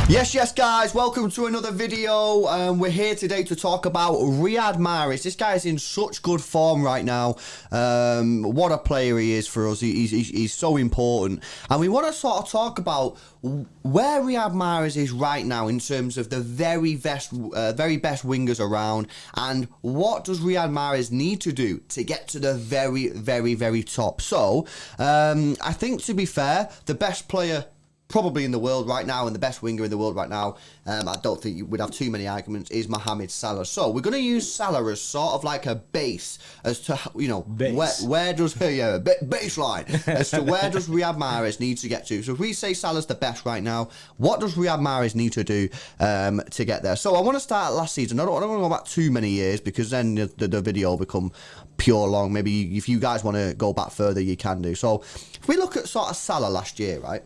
Yes, guys, welcome to another video. We're here today to talk about Riyad Mahrez. This guy is in such good form right now. What a player he is for us. He's so important. And we want to sort of talk about where Riyad Mahrez is right now in terms of the very best wingers around, and what does Riyad Mahrez need to do to get to the very top. So, I think, to be fair, the best player probably in the world right now, and the best winger in the world right now, I don't think we'd have too many arguments, is Mohamed Salah. So we're going to use Salah as sort of like a base as to, you know, where does baseline as to where does Riyad Mahrez need to get to. So if we say Salah's the best right now, what does Riyad Mahrez need to do to get there? So I want to start last season. I don't want to go back too many years, because then the video will become pure long. Maybe if you guys want to go back further, you can do. So if we look at sort of Salah last year, right?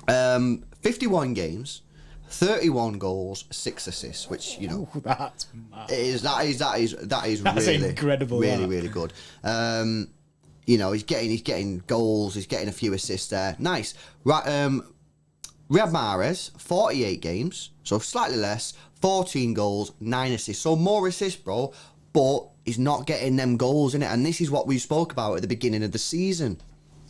51 games, 31 goals, 6 assists, which, you know, that's mad. That is That's really incredible. Really good. You know, he's getting goals, he's getting a few assists there. Nice. Right, Riyad Mahrez, 48 games, so slightly less, 14 goals, 9 assists. So more assists, bro, but he's not getting them goals in it. And this is what we spoke about at the beginning of the season.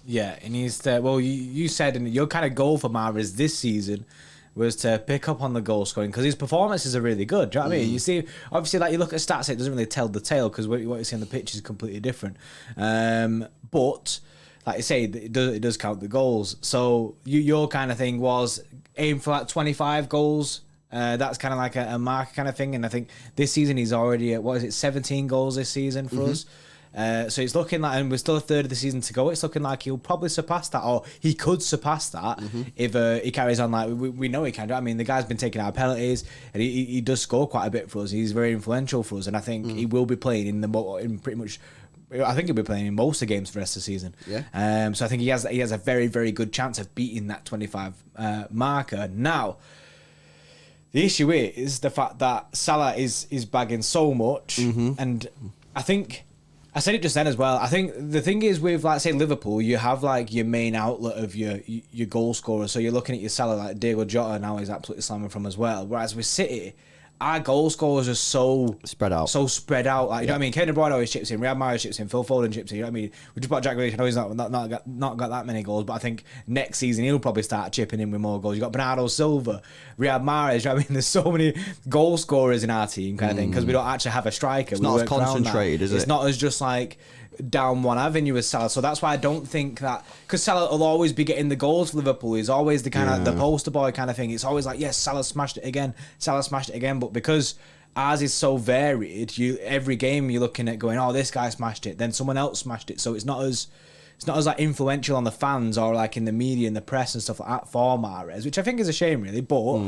Yeah, and he's well. You said, and your kind of goal for Mahrez this season was to pick up on the goal scoring, because his performances are really good. Do you know what I mean? You see, obviously, like, you look at stats, it doesn't really tell the tale, because what you see on the pitch is completely different. But like you say, it does count the goals. So your kind of thing was aim for like 25 goals. That's kind of like a mark kind of thing. And I think this season he's already at 17 goals this season for us. So it's looking like, and we're still a third of the season to go, it's looking like he'll probably surpass that, or he could surpass that if he carries on like we know he can do. I mean, the guy's been taking our penalties, and he does score quite a bit for us. He's very influential for us, and I think he will be playing in pretty much, I think he'll be playing in most of the games for the rest of the season. Yeah. So I think he has a very good chance of beating that 25 marker. Now, the issue is the fact that Salah is bagging so much, and I think, I said it just then as well, I think the thing is with, like, say, Liverpool, you have like your main outlet of your goal scorer. So you're looking at your Salah, like Diego Jota now is absolutely slamming from as well. Whereas with City, our goal scorers are so spread out. Like, you know what I mean? Kevin De Bruyne always chips in, Riyad Mahrez chips in, Phil Foden chips in. You know what I mean? We just bought Jack Grealish. I know he's not got that many goals, but I think next season he'll probably start chipping in with more goals. You got Bernardo Silva, Riyad Mahrez. You know what I mean? There's so many goal scorers in our team, kind of thing, because we don't actually have a striker. It's not as concentrated, is it? It's not as just like down one avenue as Salah. So that's why I don't think that, because Salah will always be getting the goals for Liverpool. He's always the kind of the poster boy kind of thing. It's always like, yes, Salah smashed it again. But because ours is so varied, every game you're looking at going, oh, this guy smashed it, then someone else smashed it. So it's not as like influential on the fans or like in the media and the press and stuff like that for Mahrez, which I think is a shame, really. But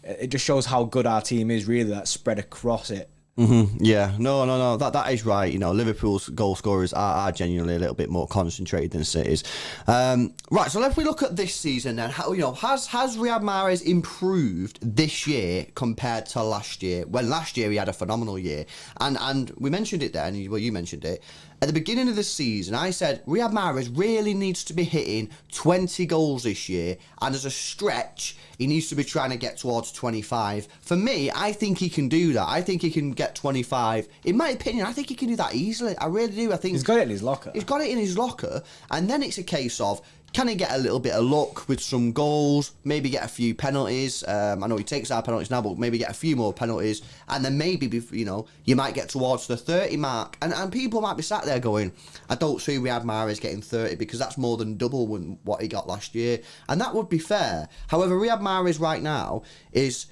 it just shows how good our team is, really, that spread across it. Yeah, no, that is right. You know, Liverpool's goal scorers are genuinely a little bit more concentrated than City's. Right, so if we look at this season then, how, you know, has Riyad Mahrez improved this year compared to last year? When last year he had a phenomenal year, and we mentioned it then. Well, you mentioned it at the beginning of the season. I said Riyad Mahrez really needs to be hitting 20 goals this year, and as a stretch, he needs to be trying to get towards 25. For me, I think he can do that. I think he can get 25. In my opinion, I think he can do that easily. I really do. I think he's got it in his locker. He's got it in his locker, and then it's a case of, can he get a little bit of luck with some goals, maybe get a few penalties? I know he takes our penalties now, but maybe get a few more penalties, and then maybe, you know, you might get towards the 30 mark, and people might be sat there going, I don't see Riyad Mahrez getting 30, because that's more than double what he got last year, and that would be fair. However, Riyad Mahrez right now is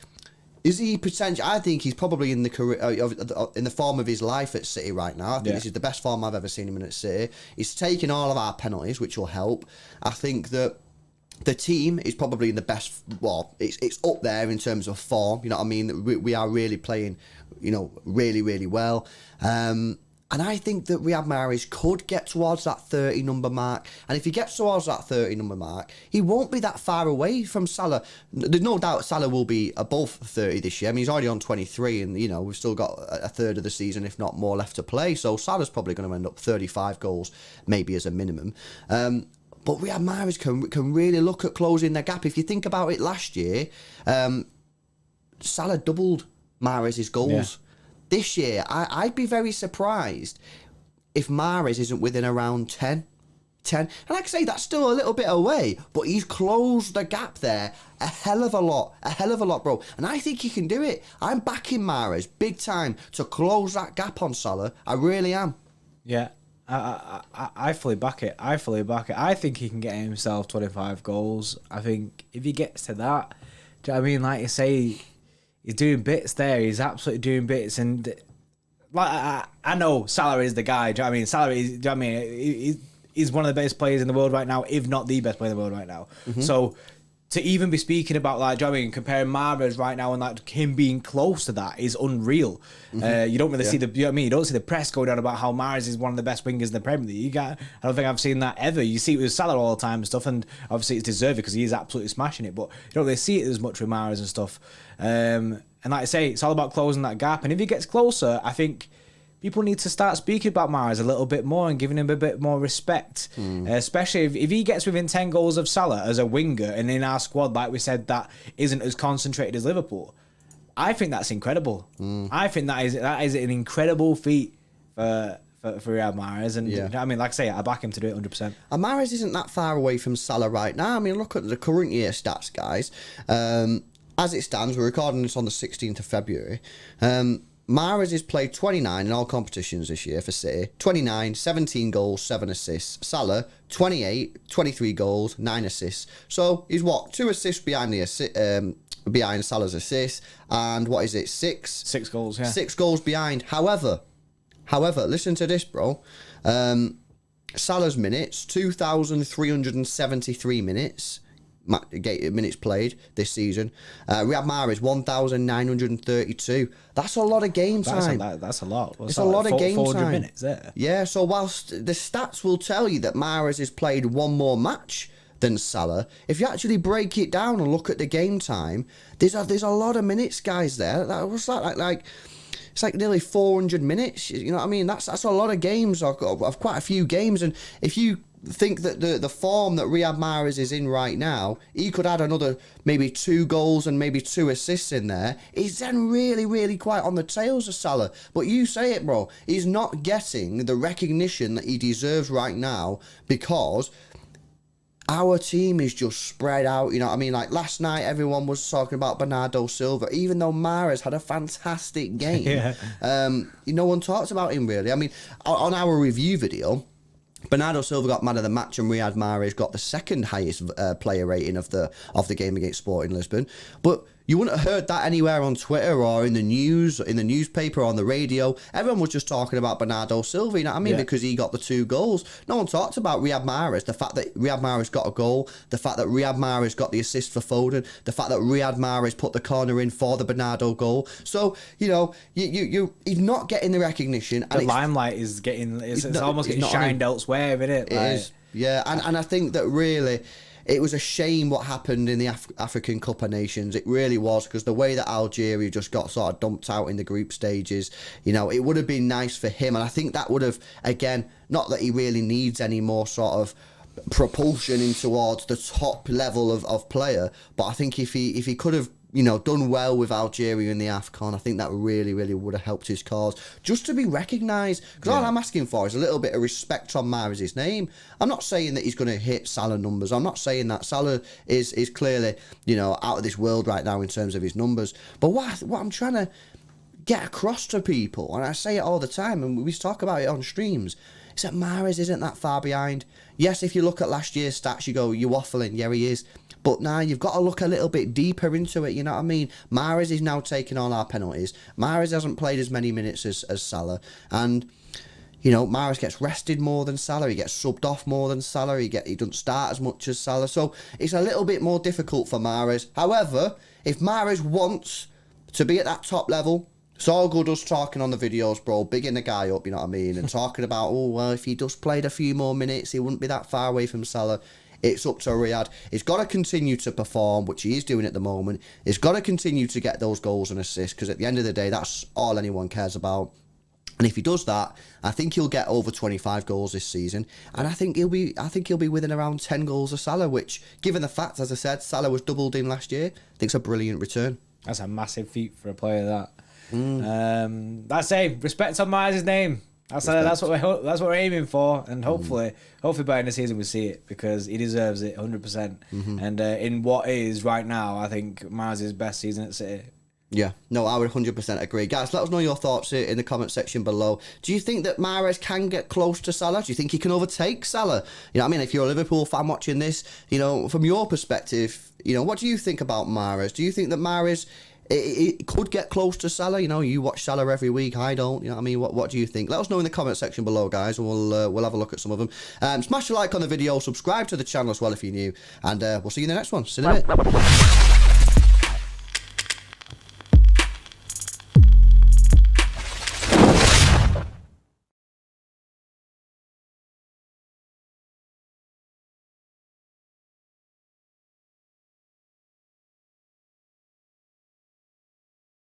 he potential? I think he's probably in the career, in the form of his life at City right now. I think this is the best form I've ever seen him in at City. He's taking all of our penalties, which will help. I think that the team is probably in the best. Well, it's up there in terms of form. You know what I mean? We are really playing, you know, really well. And I think that Riyad Mahrez could get towards that 30 number mark. And if he gets towards that 30 number mark, he won't be that far away from Salah. There's no doubt Salah will be above 30 this year. I mean, he's already on 23 and, you know, we've still got a third of the season, if not more, left to play. So Salah's probably going to end up 35 goals, maybe as a minimum. But Riyad Mahrez can really look at closing the gap. If you think about it last year, Salah doubled Mahrez's goals. Yeah. This year, I'd be very surprised if Mahrez isn't within around 10. And like I say, that's still a little bit away, but he's closed the gap there a hell of a lot, bro. And I think he can do it. I'm backing Mahrez big time to close that gap on Salah. I really am. Yeah, I fully back it. I think he can get himself 25 goals. I think if he gets to that, do you know what I mean? Like you say, he's doing bits there. He's absolutely doing bits, and like I know Salah is the guy. Do you know what I mean? Salah is. Do you know what I mean? He's one of the best players in the world right now, if not the best player in the world right now. Mm-hmm. So to even be speaking about like, do you know what I mean, comparing Mahrez right now and like him being close to that is unreal. Mm-hmm. You don't really see the. You know what I mean? You don't see the press going on about how Mahrez is one of the best wingers in the Premier League. I don't think I've seen that ever. You see it with Salah all the time and stuff, and obviously it's deserved because he is absolutely smashing it. But you don't really see it as much with Mahrez and stuff. And like I say, it's all about closing that gap. And if he gets closer, I think people need to start speaking about Mahrez a little bit more and giving him a bit more respect. Especially if he gets within 10 goals of Salah as a winger and in our squad, like we said, that isn't as concentrated as Liverpool. I think that's incredible. I think that is an incredible feat for Riyad Mahrez. And yeah. You know what I mean, like I say, I back him to do it 100%. And Mahrez isn't that far away from Salah right now. I mean, look at the current year stats, guys. As it stands, we're recording this on the 16th of February. Mahrez has played 29 in all competitions this year for City. 29, 17 goals, 7 assists. Salah, 28, 23 goals, 9 assists. So he's what? 2 assists behind Salah's assist. And what is it? 6? 6 goals, yeah. 6 goals behind. However, listen to this, bro. Salah's minutes, 2,373 minutes. Minutes played this season. Riyad Mahrez 1,932. That's a lot of game time. That's a lot. It's a lot of game 400 time. minutes there. Yeah. So whilst the stats will tell you that Mahrez has played one more match than Salah, if you actually break it down and look at the game time, there's a lot of minutes, guys. There. What's that like? It's like nearly 400 minutes. You know what I mean? That's a lot of games. I've quite a few games, and if you think that the form that Riyad Mahrez is in right now, he could add another maybe 2 goals and maybe 2 assists in there. He's then really, really quite on the tails of Salah. But you say it, bro. He's not getting the recognition that he deserves right now because our team is just spread out. You know what I mean? Like last night, everyone was talking about Bernardo Silva, even though Mahrez had a fantastic game. Yeah. No one talks about him really. I mean, on our review video, Bernardo Silva got man of the match and Riyad Mahrez got the second highest player rating of the game against Sporting Lisbon. But you wouldn't have heard that anywhere on Twitter or in the news, in the newspaper, or on the radio. Everyone was just talking about Bernardo Silva, you know what I mean? Yeah. Because he got the 2 goals. No one talked about Riyad Mahrez, the fact that Riyad Mahrez got a goal, the fact that Riyad Mahrez got the assist for Foden, the fact that Riyad Mahrez put the corner in for the Bernardo goal. So, you know, he's not getting the recognition. The limelight is getting, it's almost getting shined elsewhere, isn't it? It is, yeah. And I think that really, it was a shame what happened in the African Cup of Nations. It really was, because the way that Algeria just got sort of dumped out in the group stages, you know, it would have been nice for him. And I think that would have, again, not that he really needs any more sort of propulsion in towards the top level of player, but I think if he could have, you know, done well with Algeria in the AFCON, I think that really, really would have helped his cause. Just to be recognised, because all I'm asking for is a little bit of respect on Mahrez's name. I'm not saying that he's going to hit Salah numbers. I'm not saying that Salah is clearly, you know, out of this world right now in terms of his numbers. But what I'm trying to get across to people, and I say it all the time, and we talk about it on streams, is that Mahrez isn't that far behind. Yes, if you look at last year's stats, you go, you're waffling. Yeah, he is. But now you've got to look a little bit deeper into it, you know what I mean? Mahrez is now taking all our penalties. Mahrez hasn't played as many minutes as Salah. And, you know, Mahrez gets rested more than Salah. He gets subbed off more than Salah. He doesn't start as much as Salah. So it's a little bit more difficult for Mahrez. However, if Mahrez wants to be at that top level, It's all good us talking on the videos, bro, bigging the guy up, you know what I mean, and talking about, oh, well, if he just played a few more minutes, he wouldn't be that far away from Salah. It's up to Riyad. He's got to continue to perform, which he is doing at the moment. He's got to continue to get those goals and assists, because at the end of the day, that's all anyone cares about. And if he does that, I think he'll get over 25 goals this season, and I think he'll be within around 10 goals of Salah, which, given the fact, as I said, Salah was doubled in last year, I think it's a brilliant return. That's a massive feat for a player, that. That's it. Respect on Mahrez's name. That's what we're aiming for, and hopefully by the end of the season we see it, because he deserves it 100%. And in what is right now, I think Mahrez's best season at City. Yeah, no, I would 100% agree. Guys, let us know your thoughts in the comment section below. Do you think that Mahrez can get close to Salah? Do you think he can overtake Salah? You know what I mean? If you're a Liverpool fan watching this, you know, from your perspective, you know, what do you think about Mahrez? Do you think that Mahrez it could get close to Salah? You know, you watch Salah every week. I don't. You know what I mean? What do you think? Let us know in the comment section below, guys, and we'll have a look at some of them. Smash a like on the video, subscribe to the channel as well if you're new, and we'll see you in the next one. See you in a bit.